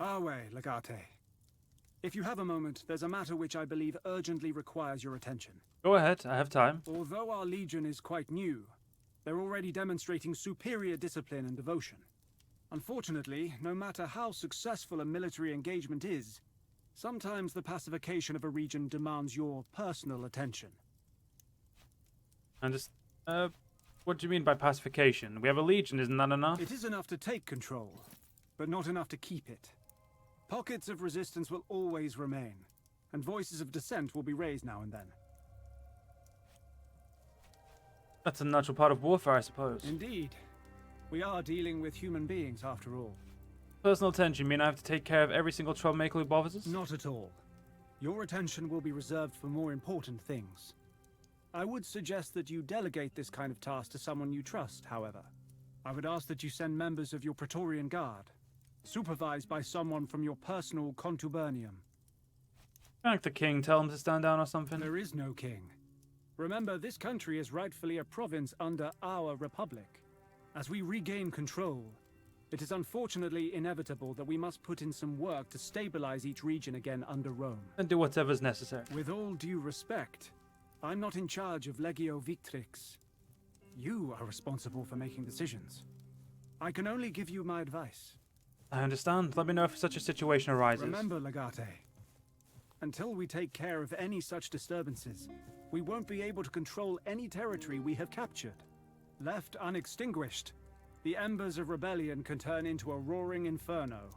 Awe, Legate. If you have a moment, there's a matter which I believe urgently requires your attention. Go ahead, I have time. Although our legion is quite new, they're already demonstrating superior discipline and devotion. Unfortunately, no matter how successful a military engagement is, sometimes the pacification of a region demands your personal attention. And just, what do you mean by pacification? We have a legion, isn't that enough? It is enough to take control, but not enough to keep it. Pockets of resistance will always remain, and voices of dissent will be raised now and then. That's a natural part of warfare, I suppose. Indeed. We are dealing with human beings, after all. Personal attention mean I have to take care of every single troublemaker who bothers us? Not at all. Your attention will be reserved for more important things. I would suggest that you delegate this kind of task to someone you trust, however. I would ask that you send members of your Praetorian Guard, supervised by someone from your personal contubernium. Can't the king tell him to stand down or something? There is no king. Remember, this country is rightfully a province under our republic. As we regain control, it is unfortunately inevitable that we must put in some work to stabilize each region again under Rome. And do whatever's necessary. With all due respect, I'm not in charge of Legio Victrix. You are responsible for making decisions. I can only give you my advice. I understand. Let me know if such a situation arises. Remember, Legate, until we take care of any such disturbances, we won't be able to control any territory we have captured. Left unextinguished, the embers of rebellion can turn into a roaring inferno.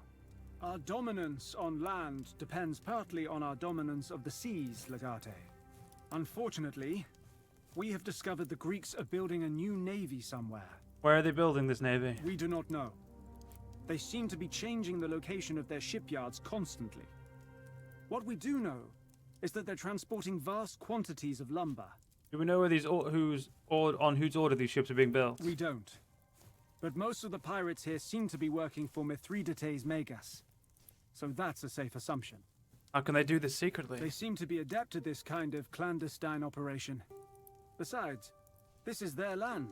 Our dominance on land depends partly on our dominance of the seas, Legate. Unfortunately, we have discovered the Greeks are building a new navy somewhere. Where are they building this navy? We do not know. They seem to be changing the location of their shipyards constantly. What we do know is that they're transporting vast quantities of lumber. Do we know where whose order these ships are being built? We don't. But most of the pirates here seem to be working for Mithridates Megas. So that's a safe assumption. How can they do this secretly? They seem to be adept at this kind of clandestine operation. Besides, this is their land.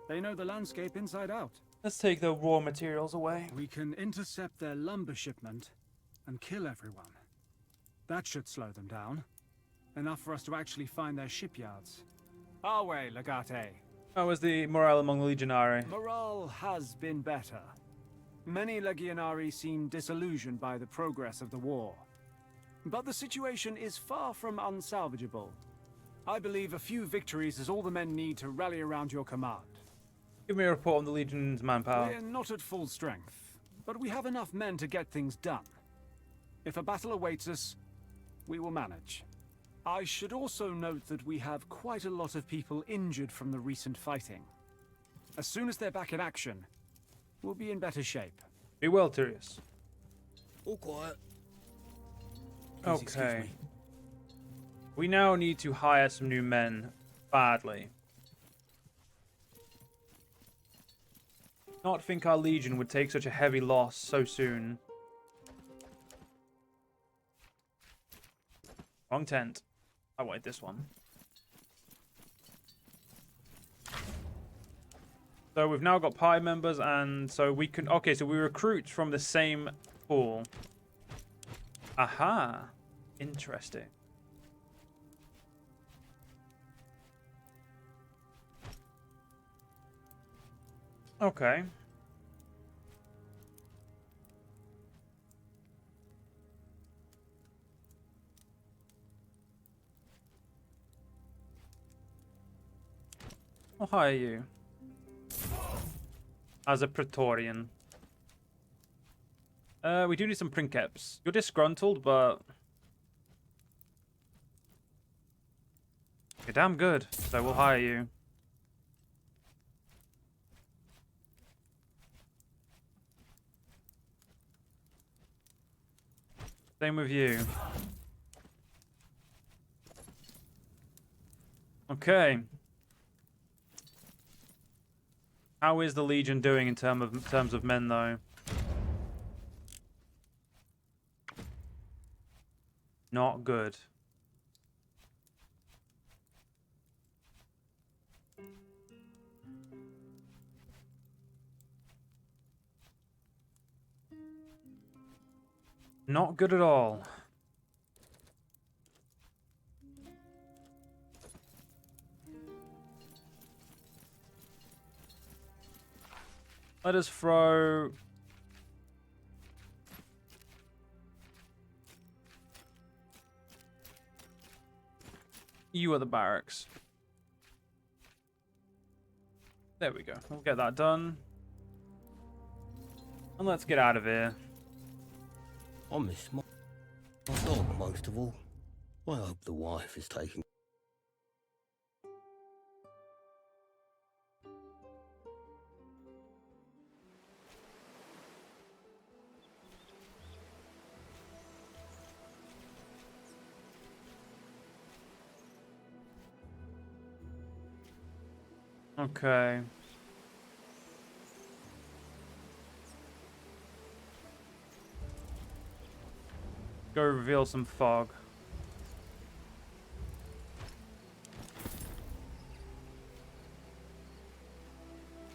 They know the landscape inside out. Let's take the raw materials away. We can intercept their lumber shipment and kill everyone. That should slow them down. Enough for us to actually find their shipyards. Our way, Legate. How is the morale among the legionari? Morale has been better. Many legionari seem disillusioned by the progress of the war. But the situation is far from unsalvageable. I believe a few victories is all the men need to rally around your command. Give me a report on the legion's manpower. We're not at full strength, but we have enough men to get things done. If a battle awaits us, we will manage. I should also note that we have quite a lot of people injured from the recent fighting. As soon as they're back in action, we'll be in better shape. Be well, Tyrius. All quiet. Please excuse Okay. me. We now need to hire some new men badly. Not think our legion would take such a heavy loss so soon. Wrong tent. I wanted this one. So we've now got party members, and so we can... Okay, so we recruit from the same pool. Aha. Interesting. Okay. I'll hire you as a Praetorian. We do need some princeps. You're disgruntled, but you're damn good, so we'll hire you. Same with you. Okay. How is the Legion doing in terms of men, though? Not good. Not good at all. Let us throw... You are the barracks. There we go. We'll get that done. And let's get out of here. I miss my dog most of all. I hope the wife is taking. Okay. Go reveal some fog.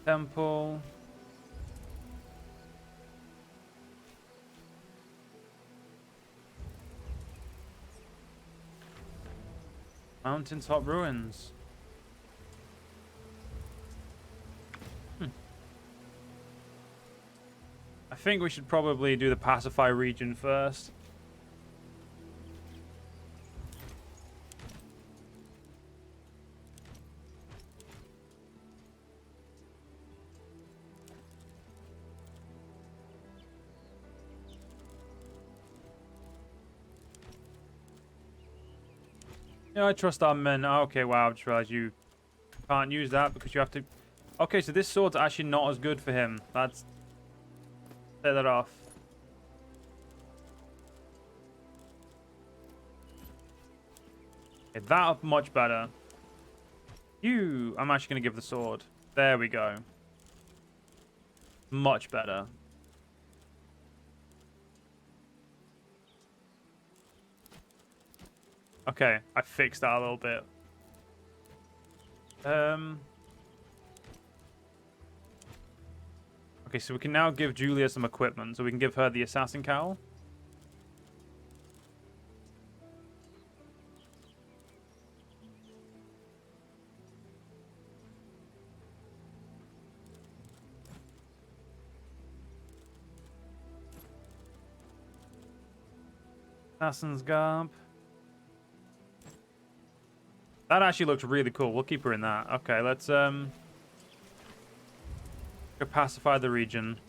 Temple. Mountaintop ruins. I think we should probably do the pacify region first. Yeah, I trust our men. Oh, okay, wow, I just realized you can't use that because you have to... Okay, so this sword's actually not as good for him. That's... Set that off. Okay, that much better. You... I'm actually going to give the sword. There we go. Much better. Okay, I fixed that a little bit. Okay, so we can now give Julia some equipment. So we can give her the assassin cowl. Assassin's garb. That actually looks really cool. We'll keep her in that. Okay, let's go pacify the region.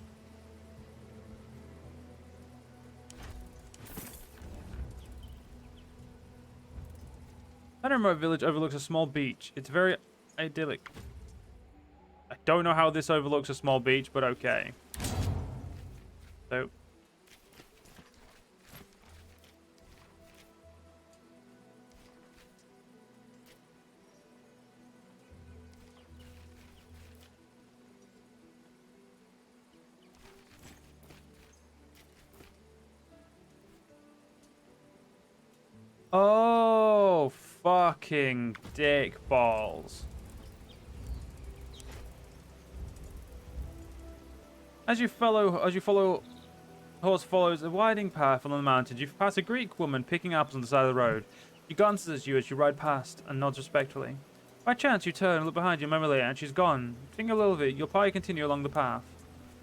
That remote village overlooks a small beach. It's very idyllic. I don't know how this overlooks a small beach, but okay. So... Oh, fucking dick balls. As you follow, horse follows a winding path along the mountain. You pass a Greek woman picking apples on the side of the road. She glances at you as you ride past and nods respectfully. By chance, you turn and look behind you momentarily, and she's gone. Think a little bit. You'll probably continue along the path.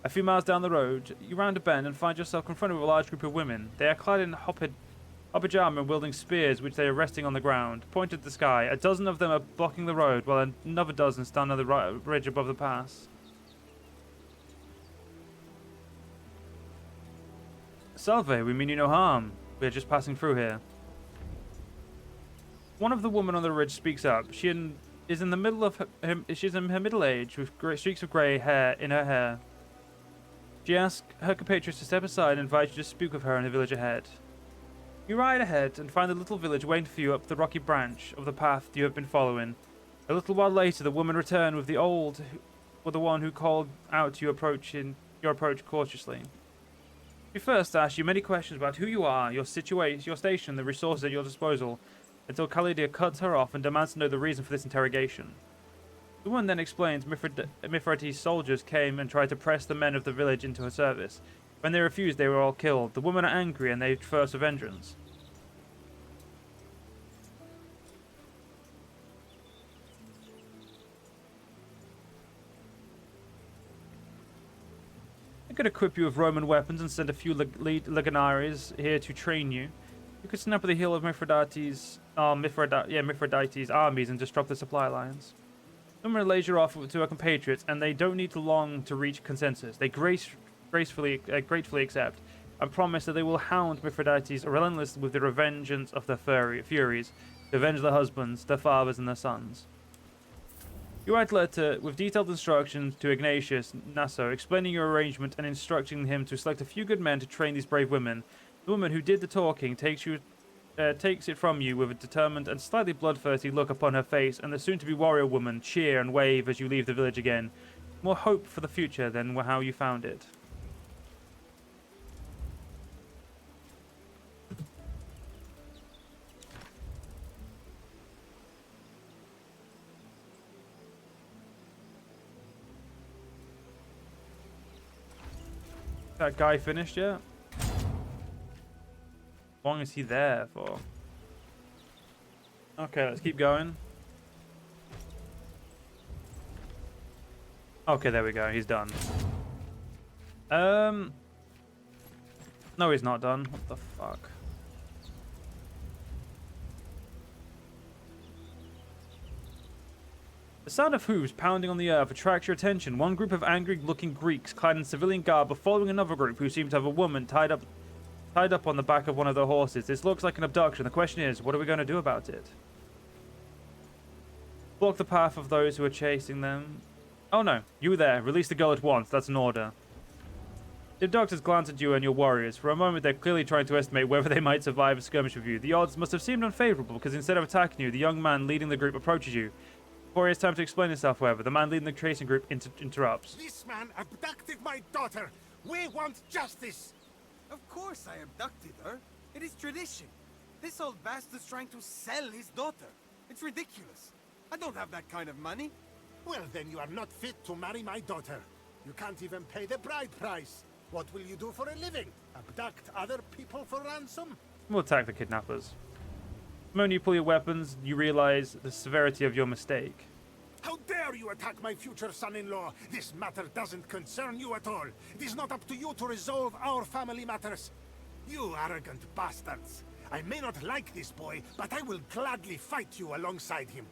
A few miles down the road, you round a bend and find yourself confronted with a large group of women. They are clad in hobbyjam and wielding spears which they are resting on the ground, pointed at the sky. A dozen of them are blocking the road, while another dozen stand on the ridge above the pass. Salve, we mean you no harm. We are just passing through here. One of the women on the ridge speaks up. She is in the middle of she's in her middle age, with streaks of grey hair in her hair. She asks her compatriots to step aside and invites you to speak with her in the village ahead. You ride ahead and find the little village waiting for you up the rocky branch of the path you have been following. A little while later, the woman returned with the one who called out to you your approach cautiously. She first asked you many questions about who you are, your situation, your station, the resources at your disposal, until Khalidia cuts her off and demands to know the reason for this interrogation. The woman then explains Mithridates' soldiers came and tried to press the men of the village into her service, When they refused, they were all killed. The women are angry and they thirst for vengeance. I could equip you with Roman weapons and send a few legionaries here to train you. You could snap at the heel of Mithridates' armies and disrupt the supply lines. Women are laser off to our compatriots, and they don't need to long to reach consensus. They gratefully accept and promise that they will hound Mithridates relentless with the revengeance of their furies, to avenge their husbands, their fathers, and their sons. You write a letter with detailed instructions to Ignatius Naso, explaining your arrangement and instructing him to select a few good men to train these brave women. The woman who did the talking takes it from you with a determined and slightly bloodthirsty look upon her face, and the soon-to-be warrior woman cheer and wave as you leave the village again. More hope for the future than how you found it. That guy finished yet? How long is he there for? Okay, let's keep going. Okay, there we go. He's done. No, he's not done. What the fuck? The sound of hooves pounding on the earth attracts your attention. One group of angry-looking Greeks clad in civilian garb are following another group who seem to have a woman tied up on the back of one of their horses. This looks like an abduction. The question is, what are we going to do about it? Block the path of those who are chasing them. Oh no, you were there. Release the girl at once. That's an order. The abductors glance at you and your warriors. For a moment, they're clearly trying to estimate whether they might survive a skirmish with you. The odds must have seemed unfavorable, because instead of attacking you, the young man leading the group approaches you. Before he has time to explain himself, however, the man leading the tracing group interrupts. This man abducted my daughter. We want justice. Of course I abducted her. It is tradition. This old bastard's trying to sell his daughter. It's ridiculous. I don't have that kind of money. Well, then you are not fit to marry my daughter. You can't even pay the bride price. What will you do for a living? Abduct other people for ransom? We'll attack the kidnappers. The moment you pull your weapons, you realize the severity of your mistake. How dare you attack my future son-in-law? This matter doesn't concern you at all. It is not up to you to resolve our family matters. You arrogant bastards. I may not like this boy, but I will gladly fight you alongside him.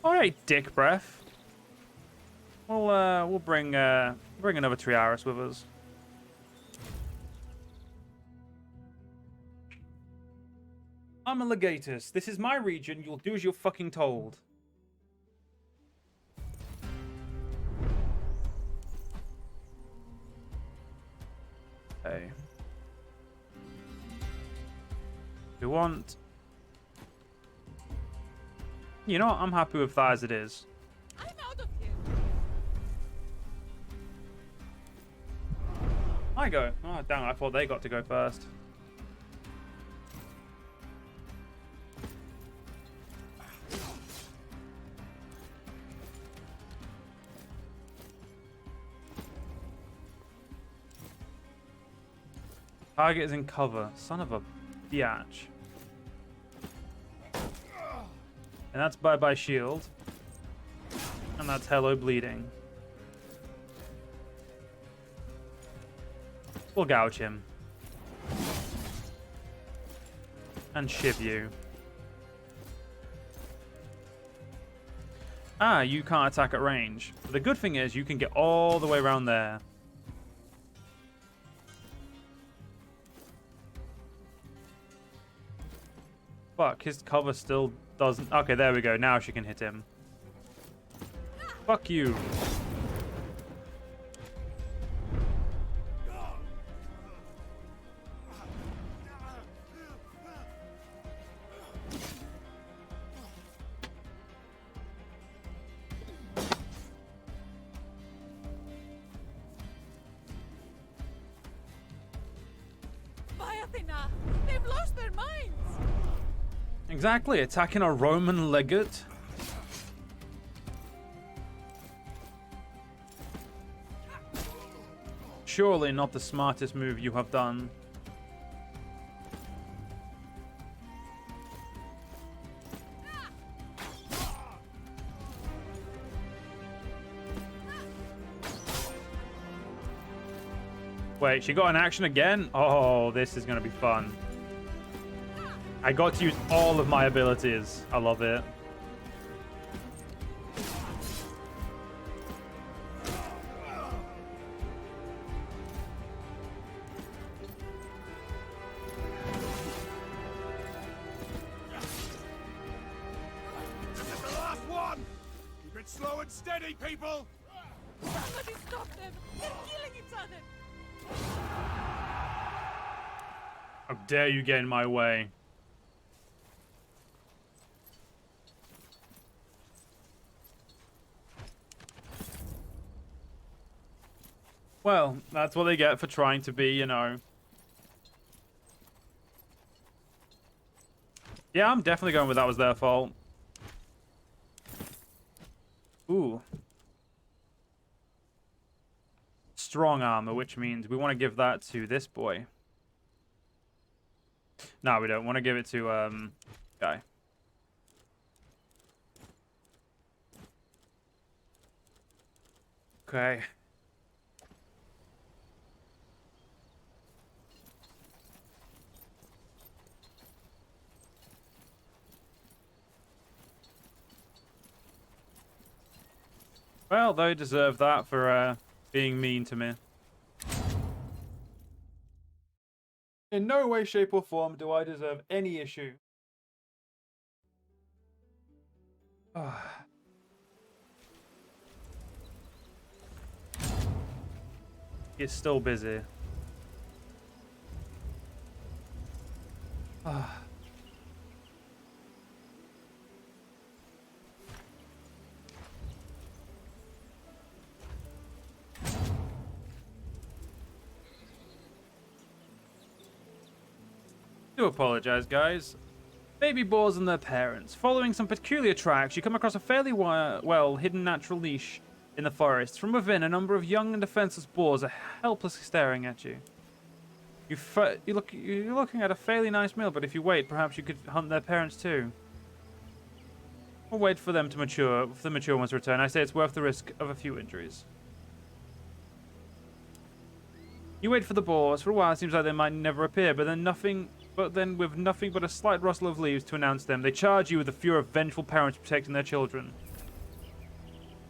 All right, dick breath. We'll bring another Triaris with us. I'm a legatus. This is my region. You'll do as you're fucking told. Okay. We want... You know what? I'm happy with that as it is. I'm out of here. I go. Oh, damn. I thought they got to go first. Target is in cover. Son of a biatch. And that's bye-bye shield. And that's hello bleeding. We'll gouge him. And shiv you. Ah, you can't attack at range. But the good thing is you can get all the way around there. Fuck, his cover still doesn't... Okay, there we go. Now she can hit him. Fuck you. Athena! They've lost their minds! Exactly, attacking a Roman legate. surely not the smartest move you have done. Wait, she got an action again? Oh, this is going to be fun. I got to use all of my abilities. I love it. This is the last one! Keep it slow and steady, people! Somebody stop them! They're killing each other! How dare you get in my way? Well, that's what they get for trying to be, you know. Yeah, I'm definitely going with that was their fault. Ooh. Strong armor, which means we want to give that to this boy. No, we don't want to give it to, guy. Okay. Well, they deserve that for, being mean to me. In no way, shape, or form do I deserve any issue. He's still busy. Do apologize, guys. Baby boars and their parents. Following some peculiar tracks, you come across a fairly well hidden natural niche in the forest. From within, a number of young and defenseless boars are helplessly staring at you. You're looking at a fairly nice meal, but if you wait, perhaps you could hunt their parents too. Or wait for them to mature, for the mature ones to return. I say it's worth the risk of a few injuries. You wait for the boars. For a while, it seems like they might never appear, but then with nothing but a slight rustle of leaves to announce them, they charge you with the fear of vengeful parents protecting their children.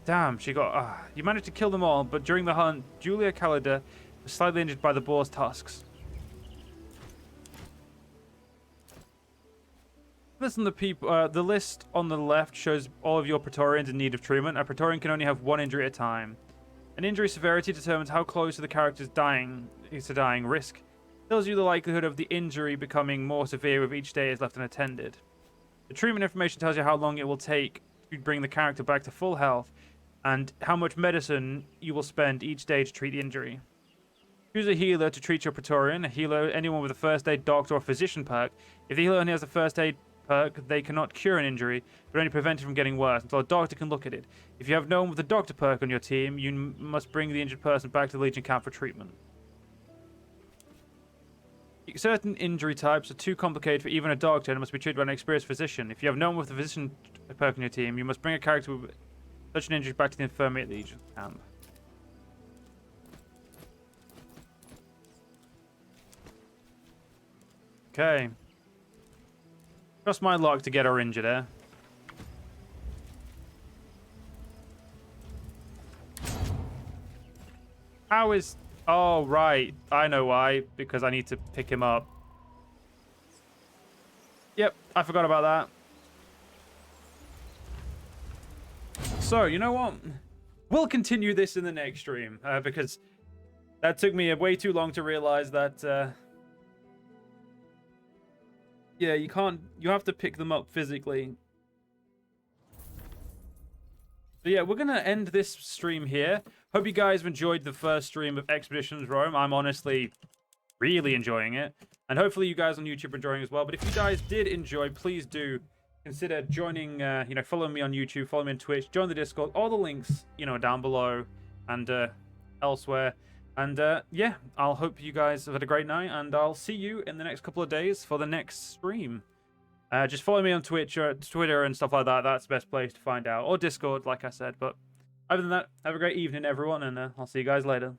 Damn, she got... you managed to kill them all, but during the hunt, Julia Callida was slightly injured by the boar's tusks. Listen, the list on the left shows all of your Praetorians in need of treatment. A Praetorian can only have one injury at a time. An injury severity determines how close to the character's dying risk. Tells you the likelihood of the injury becoming more severe with each day is left unattended. The treatment information tells you how long it will take to bring the character back to full health and how much medicine you will spend each day to treat the injury. Choose a healer to treat your Praetorian. A healer, anyone with a first aid, doctor, or physician perk. If the healer only has a first aid perk, they cannot cure an injury, but only prevent it from getting worse until a doctor can look at it. If you have no one with a doctor perk on your team, you must bring the injured person back to the Legion camp for treatment. Certain injury types are too complicated for even a doctor and must be treated by an experienced physician. If you have no one with a physician perk on your team, you must bring a character with such an injury back to the infirmary at the Legion camp. Okay. Trust my luck to get her injured, eh? How is... Oh, right. I know why. Because I need to pick him up. Yep, I forgot about that. So, you know what? We'll continue this in the next stream. Because that took me way too long to realize that... yeah, you can't... You have to pick them up physically. So yeah, we're going to end this stream here. Hope you guys have enjoyed the first stream of Expeditions Rome. I'm honestly really enjoying it. And hopefully you guys on YouTube are enjoying as well. But if you guys did enjoy, please do consider joining, following me on YouTube, follow me on Twitch, join the Discord. All the links, down below and elsewhere. And yeah, I'll hope you guys have had a great night, and I'll see you in the next couple of days for the next stream. Just follow me on Twitch or Twitter and stuff like that. That's the best place to find out. Or Discord, like I said. But other than that, have a great evening, everyone, and I'll see you guys later.